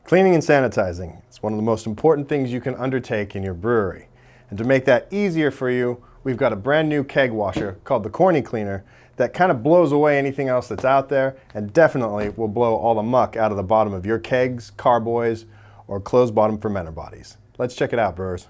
Cleaning and sanitizing is one of the most important things you can undertake in your brewery. And to make that easier for you, we've got a brand new keg washer called the Corny Cleaner that kind of blows away anything else that's out there and definitely will blow all the muck out of the bottom of your kegs, carboys, or closed bottom fermenter bodies. Let's check it out, brewers.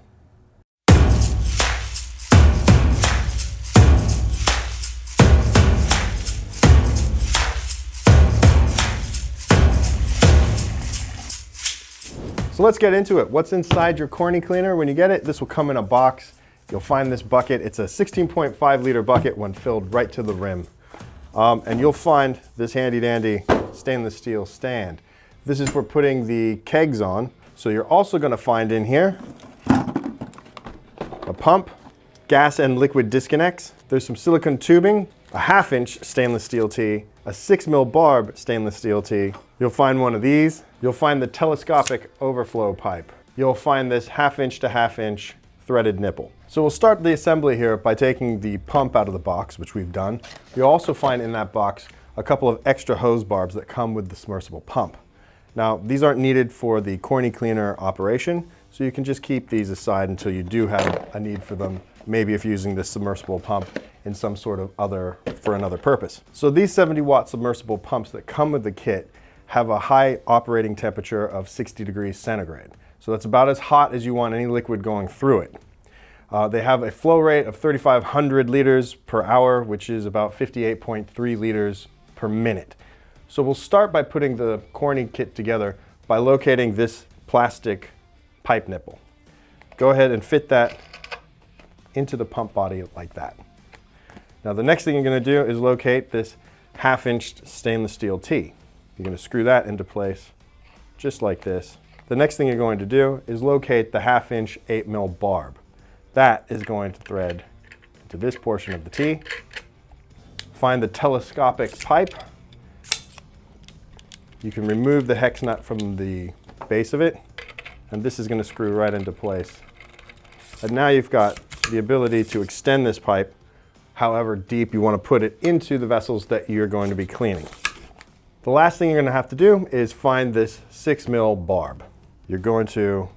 So let's get into it. What's inside your Corny Cleaner? When you get it, this will come in a box. You'll find this bucket. It's a 16.5 liter bucket when filled right to the rim. And you'll find this handy dandy stainless steel stand. This is for putting the kegs on. So you're also going to find in here a pump, gas and liquid disconnects. There's some silicone tubing, a 1/2 inch stainless steel tee, a 6 mil barb stainless steel tee. You'll find one of these. You'll find the telescopic overflow pipe. You'll find this 1/2 inch to 1/2 inch threaded nipple. So we'll start the assembly here by taking the pump out of the box, which we've done. You'll also find in that box a couple of extra hose barbs that come with the submersible pump. Now, these aren't needed for the Corny Cleaner operation, so you can just keep these aside until you do have a need for them, maybe if you're using this submersible pump in some sort of for another purpose. So these 70-watt submersible pumps that come with the kit have a high operating temperature of 60 degrees centigrade. So that's about as hot as you want any liquid going through it. They have a flow rate of 3,500 liters per hour, which is about 58.3 liters per minute. So we'll start by putting the Corny kit together by locating this plastic pipe nipple. Go ahead and fit that into the pump body like that. Now the next thing you're going to do is locate this 1/2 inch stainless steel tee. You're going to screw that into place just like this. The next thing you're going to do is locate the 1/2 inch 8 mil barb. That is going to thread into this portion of the tee. Find the telescopic pipe. You can remove the hex nut from the base of it, and this is going to screw right into place. And now you've got the ability to extend this pipe however deep you want to put it into the vessels that you're going to be cleaning. The last thing you're going to have to do is find this 6 mil barb. You're going to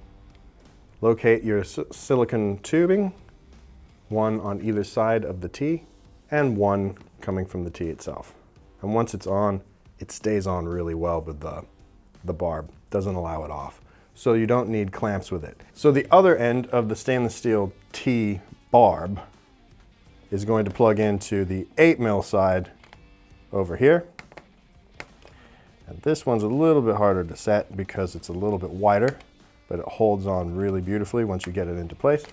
locate your silicone tubing, one on either side of the tee and one coming from the tee itself. And once it's on, it stays on really well with the barb, doesn't allow it off. So you don't need clamps with it. So the other end of the stainless steel tee barb is going to plug into the 8 mil side over here. And this one's a little bit harder to set because it's a little bit wider, but it holds on really beautifully once you get it into place.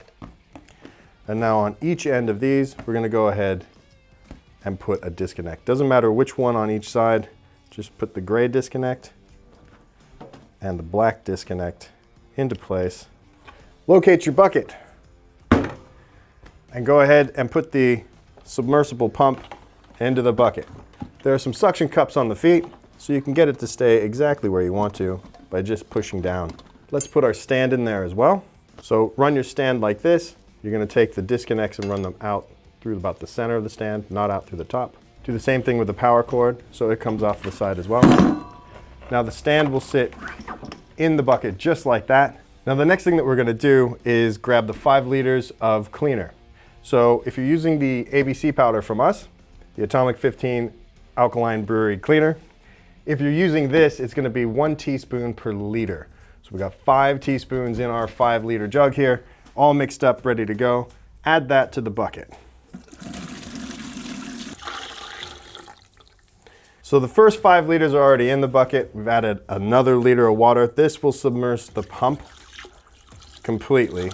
And now on each end of these, we're going to go ahead and put a disconnect. Doesn't matter which one on each side, just put the gray disconnect and the black disconnect into place. Locate your bucket and go ahead and put the submersible pump into the bucket. There are some suction cups on the feet, so you can get it to stay exactly where you want to by just pushing down. Let's put our stand in there as well. So run your stand like this. You're going to take the disconnects and run them out through about the center of the stand, not out through the top. Do the same thing with the power cord, so it comes off the side as well. Now the stand will sit in the bucket just like that. Now the next thing that we're going to do is grab the 5 liters of cleaner. So if you're using the ABC powder from us, the Atomic 15 Alkaline Brewery Cleaner, if you're using this, it's going to be 1 teaspoon per liter. So we got 5 teaspoons in our 5 liter jug here, all mixed up, ready to go. Add that to the bucket. So the first 5 liters are already in the bucket. We've added another liter of water. This will submerge the pump completely.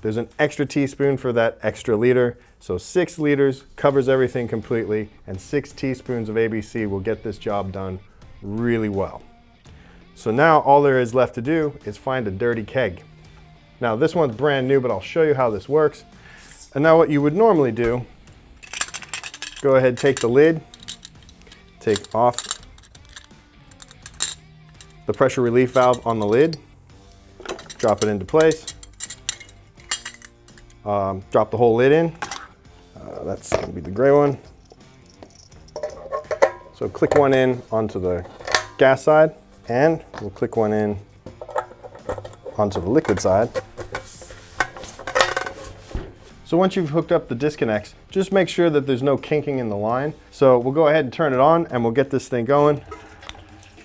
There's an extra teaspoon for that extra liter. So 6 liters covers everything completely, and 6 teaspoons of ABC will get this job done really well. So now all there is left to do is find a dirty keg. Now this one's brand new, but I'll show you how this works. And now what you would normally do, go ahead, take the lid, take off the pressure relief valve on the lid, drop it into place, drop the whole lid in. That's going to be the gray one. So click one in onto the gas side, And we'll click one in onto the liquid side. So once you've hooked up the disconnects, just make sure that there's no kinking in the line. So we'll go ahead and turn it on and we'll get this thing going.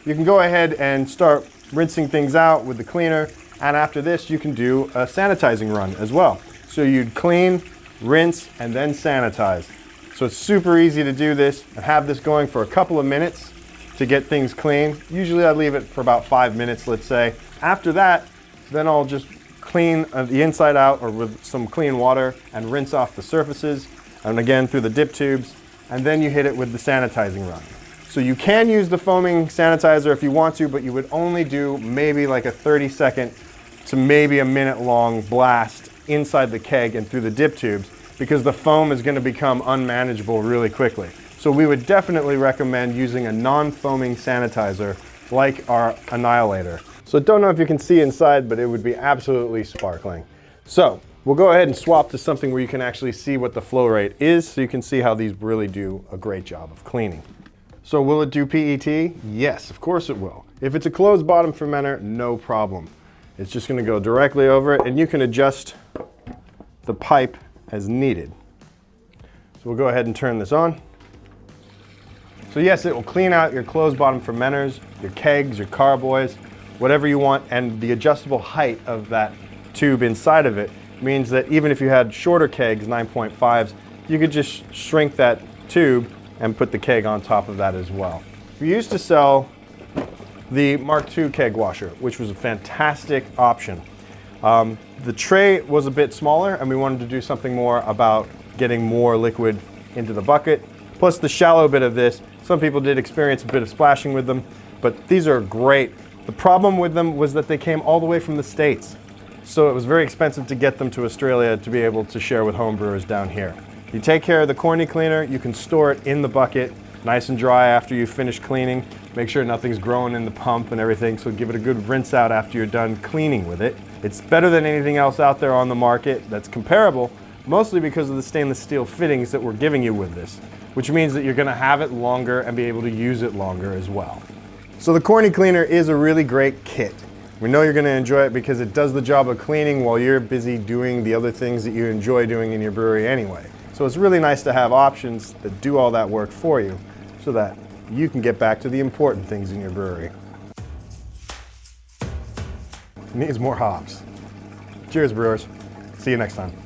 You can go ahead and start rinsing things out with the cleaner, and after this you can do a sanitizing run as well. So you'd clean, rinse, and then sanitize. So it's super easy to do this and have this going for a couple of minutes to get things clean. Usually I leave it for about 5 minutes, let's say. After that, then I'll just clean the inside out or with some clean water and rinse off the surfaces, and again through the dip tubes, and then you hit it with the sanitizing run. So you can use the foaming sanitizer if you want to, but you would only do maybe like a 30-second to maybe a minute long blast inside the keg and through the dip tubes, because the foam is going to become unmanageable really quickly. So we would definitely recommend using a non-foaming sanitizer like our Annihilator. So don't know if you can see inside, but it would be absolutely sparkling. So we'll go ahead and swap to something where you can actually see what the flow rate is, so you can see how these really do a great job of cleaning. So will it do PET? Yes, of course it will. If it's a closed bottom fermenter, no problem. It's just going to go directly over it, and you can adjust the pipe as needed. So we'll go ahead and turn this on. So yes, it will clean out your closed bottom fermenters, your kegs, your carboys, whatever you want, and the adjustable height of that tube inside of it means that even if you had shorter kegs, 9.5s, you could just shrink that tube and put the keg on top of that as well. We used to sell the Mark II keg washer, which was a fantastic option. The tray was a bit smaller, and we wanted to do something more about getting more liquid into the bucket. Plus the shallow bit of this, some people did experience a bit of splashing with them, but these are great. The problem with them was that they came all the way from the States. So it was very expensive to get them to Australia to be able to share with home brewers down here. You take care of the Corny Cleaner, you can store it in the bucket, nice and dry after you finish cleaning. Make sure nothing's growing in the pump and everything, so give it a good rinse out after you're done cleaning with it. It's better than anything else out there on the market that's comparable, mostly because of the stainless steel fittings that we're giving you with this, which means that you're gonna have it longer and be able to use it longer as well. So the Corny Cleaner is a really great kit. We know you're going to enjoy it because it does the job of cleaning while you're busy doing the other things that you enjoy doing in your brewery anyway. So it's really nice to have options that do all that work for you so that you can get back to the important things in your brewery. It needs more hops. Cheers, brewers. See you next time.